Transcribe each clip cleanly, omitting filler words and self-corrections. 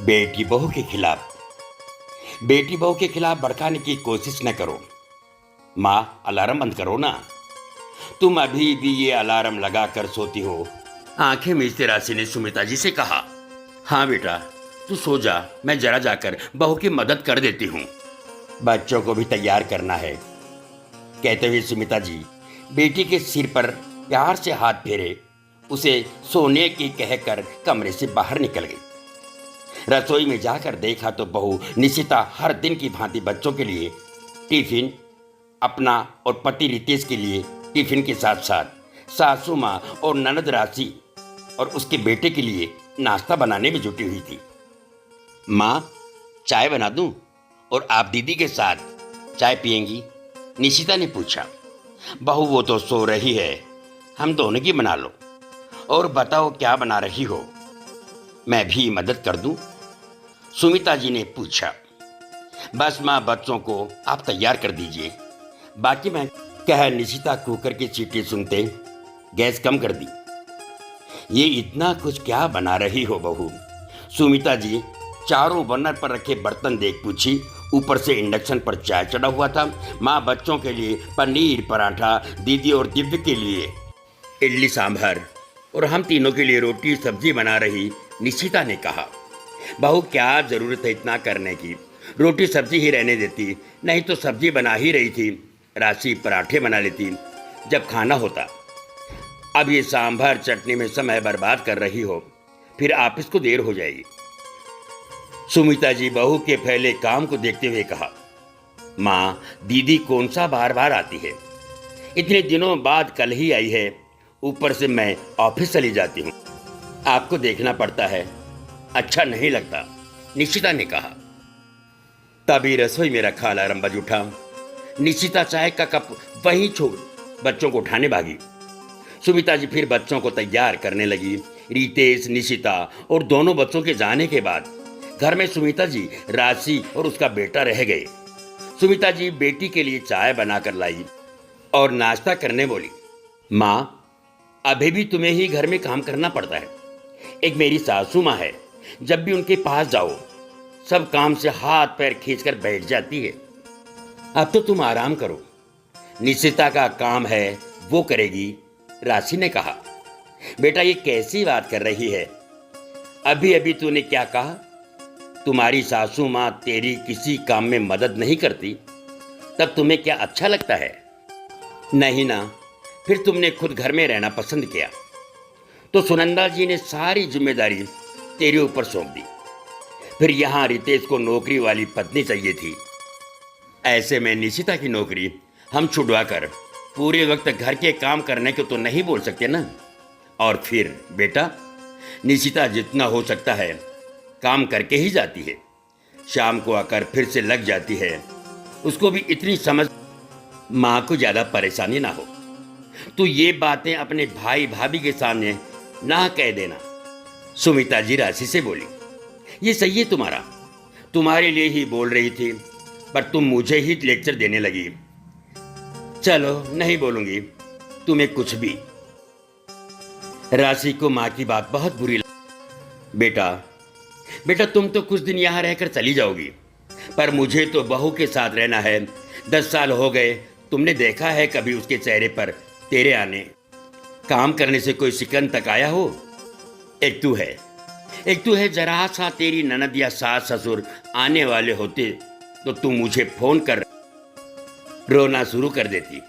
बेटी बहू के खिलाफ बेटी बहू के खिलाफ भड़काने की कोशिश न करो। माँ, अलार्म बंद करो ना। तुम अभी भी ये अलार्म लगा कर सोती हो। आंखें मीचते राशि ने सुमिता जी से कहा। हाँ बेटा, तू सो जा, मैं जरा जाकर बहू की मदद कर देती हूँ। बच्चों को भी तैयार करना है। कहते हुए सुमिता जी बेटी के सिर पर प्यार से हाथ फेरे उसे सोने की कहकर कमरे से बाहर निकल गई। रसोई में जाकर देखा तो बहू निशिता हर दिन की भांति बच्चों के लिए टिफिन, अपना और पति रितेश के लिए टिफिन के साथ साथ सासू माँ और ननद राशि और उसके बेटे के लिए नाश्ता बनाने में जुटी हुई थी। माँ, चाय बना दूं और आप दीदी के साथ चाय पिएंगी? निशिता ने पूछा। बहू, वो तो सो रही है, हम दोनों की बना लो। और बताओ क्या बना रही हो, मैं भी मदद कर दूं? सुमिता जी ने पूछा। बस माँ, बच्चों को आप तैयार कर दीजिए, बाकी मैं कह निशिता कुकर की सीटी सुनते गैस कम कर दी। ये इतना कुछ क्या बना रही हो बहू? सुमिता जी चारों बर्नर पर रखे बर्तन देख पूछी। ऊपर से इंडक्शन पर चाय चढ़ा हुआ था। माँ बच्चों के लिए पनीर पराठा, दीदी और दिव्य के लिए इडली सांभर और हम तीनों के लिए रोटी सब्जी बना रही। निशिता ने कहा। बहू, क्या ज़रूरत है इतना करने की? रोटी सब्जी ही रहने देती, नहीं तो सब्जी बना ही रही थी। राशि पराठे बना लेती जब खाना होता। अब ये सांभर चटनी में समय बर्बाद कर रही हो, फिर ऑफिस को देर हो जाएगी। सुमिता जी बहू के फैले काम को देखते हुए कहा। माँ, दीदी कौन सा बार बार आती है? इतने दिनों बाद कल ही आई है, ऊपर से मैं ऑफिस चली जाती हूँ, आपको देखना पड़ता है, अच्छा नहीं लगता, निशिता ने कहा। तभी रसोई में रखा अलार्म बज उठा। निशिता चाय का कप वहीं छोड़ बच्चों को उठाने भागी। सुमिता जी फिर बच्चों को तैयार करने लगी। रितेश, निशिता और दोनों बच्चों के जाने के बाद घर में सुमिता जी, राशि और उसका बेटा रह गए। सुमिता जी बेटी के लिए चाय बनाकर लाई और नाश्ता करने बोली। माँ, अभी भी तुम्हें ही घर में काम करना पड़ता है। एक मेरी सासू माँ है, जब भी उनके पास जाओ सब काम से हाथ पैर खींचकर बैठ जाती है। अब तो तुम आराम करो, निशिता का काम है वो करेगी, राशि ने कहा। बेटा, ये कैसी बात कर रही है? अभी अभी तूने क्या कहा? तुम्हारी सासू माँ तेरी किसी काम में मदद नहीं करती, तब तुम्हें क्या अच्छा लगता है? नहीं ना, फिर तुमने खुद घर में रहना पसंद किया तो सुनंदा जी ने सारी जिम्मेदारी तेरे ऊपर सौंप दी। फिर यहाँ रितेश को नौकरी वाली पत्नी चाहिए थी। ऐसे में निशिता की नौकरी हम छुड़वा कर पूरे वक्त घर के काम करने को तो नहीं बोल सकते ना। और फिर बेटा, निशिता जितना हो सकता है काम करके ही जाती है, शाम को आकर फिर से लग जाती है। उसको भी इतनी समझ, माँ को ज़्यादा परेशानी ना हो। तो ये बातें अपने भाई भाभी के सामने ना कह देना, सुमिता जी राशि से बोली। ये सही है तुम्हारा, तुम्हारे लिए ही बोल रही थी, पर तुम मुझे ही लेक्चर देने लगी। चलो, नहीं बोलूंगी तुम्हें कुछ भी। राशि को माँ की बात बहुत बुरी लगी। बेटा, तुम तो कुछ दिन यहाँ रहकर चली जाओगी, पर मुझे तो बहू के साथ रहना है। 10 साल हो गए, तुमने देखा है कभी उसके चेहरे पर तेरे आने, काम करने से कोई शिकन तक आया हो? एक तू है, जरा सा तेरी ननद या सास ससुर आने वाले होते तो तू मुझे फोन कर रोना शुरू कर देती।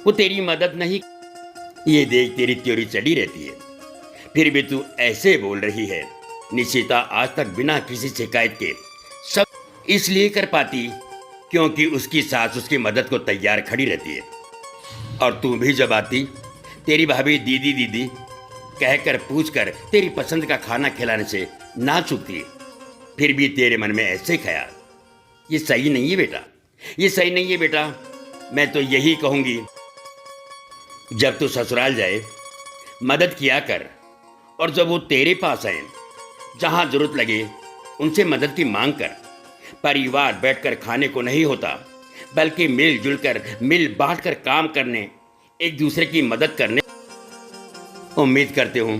वो तेरी मदद नहीं, ये देख तेरी त्योरी चढ़ी रहती है, फिर भी तू ऐसे बोल रही है। निशिता आज तक बिना किसी शिकायत के सब इसलिए कर पाती क्योंकि उसकी सास उसकी मदद को तैयार खड़ी रहती है। और तू भी जब आती, तेरी भाभी दीदी दीदी कहकर पूछकर तेरी पसंद का खाना खिलाने से ना चूकती, फिर भी तेरे मन में ऐसे ख्याल। ये सही नहीं है बेटा, ये सही नहीं है बेटा। मैं तो यही कहूँगी, जब तू ससुराल जाए मदद किया कर, और जब वो तेरे पास आए, जहाँ जरूरत लगे उनसे मदद की मांग कर। परिवार बैठकर खाने को नहीं होता, बल्कि मिलजुल कर, मिल बांट कर काम करने, एक दूसरे की मदद करने। उम्मीद करते हूँ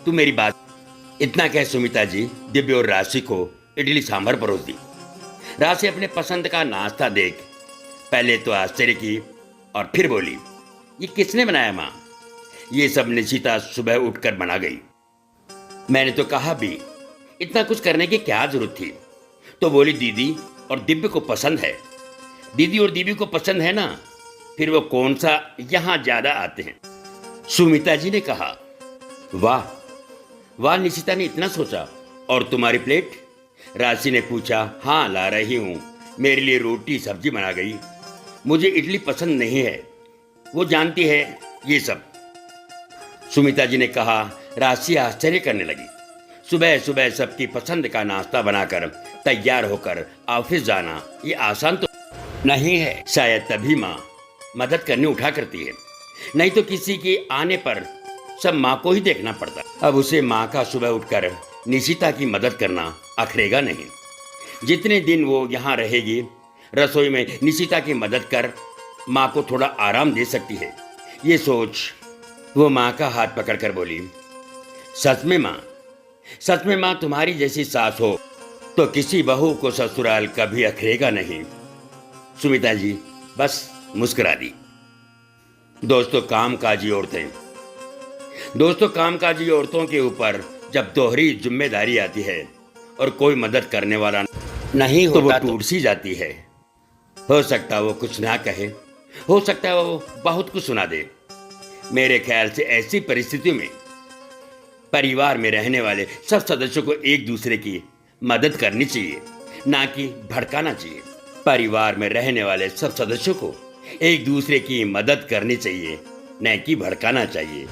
तू मेरी बात इतना कह सुमिता जी दिव्य और राशि को इडली सांभर परोस दी। राशि अपने पसंद का नाश्ता देख पहले तो आश्चर्य की और फिर बोली, ये किसने बनाया माँ? ये सब निशिता सुबह उठकर बना गई। मैंने तो कहा भी इतना कुछ करने की क्या जरूरत थी। तो बोली दीदी और दिव्य को पसंद है। दीदी और दिव्य को पसंद है ना, फिर वो कौन सा यहां ज्यादा आते हैं। सुमिता जी ने कहा, वाह वाह निशिता ने इतना सोचा। और तुम्हारी प्लेट? राशि ने पूछा। हाँ ला रही हूं, मेरे लिए रोटी सब्जी बना गई। मुझे इडली पसंद नहीं है, वो जानती है ये सब। सुमिता जी ने कहा। राशि आश्चर्य करने लगी। सुबह सुबह सबकी पसंद का नाश्ता बनाकर तैयार होकर ऑफिस जाना ये आसान तो नहीं है। शायद तभी माँ मदद करने उठा करती है, नहीं तो किसी के आने पर सब माँ को ही देखना पड़ता। अब उसे माँ का सुबह उठकर निशिता की मदद करना अखरेगा नहीं। जितने दिन वो यहाँ रहेगी रसोई में निशिता की मदद कर माँ को थोड़ा आराम दे सकती है। ये सोच वो माँ का हाथ पकड़कर बोली, सच में माँ तुम्हारी जैसी सास हो तो किसी बहू को ससुराल कभी अखरेगा नहीं। सुमिता जी बस मुस्कुरा दी। दोस्तों कामकाजी औरतों के ऊपर जब दोहरी जिम्मेदारी आती है और कोई मदद करने वाला नहीं होता तो वो टूट सी जाती है। हो सकता है वो कुछ ना कहे, हो सकता है वो बहुत कुछ सुना दे। मेरे ख्याल से ऐसी परिस्थितियों में परिवार में रहने वाले सब सदस्यों को एक दूसरे की मदद करनी चाहिए, ना कि भड़काना चाहिए। परिवार में रहने वाले सब सदस्यों को एक दूसरे की मदद करनी चाहिए, न कि भड़काना चाहिए।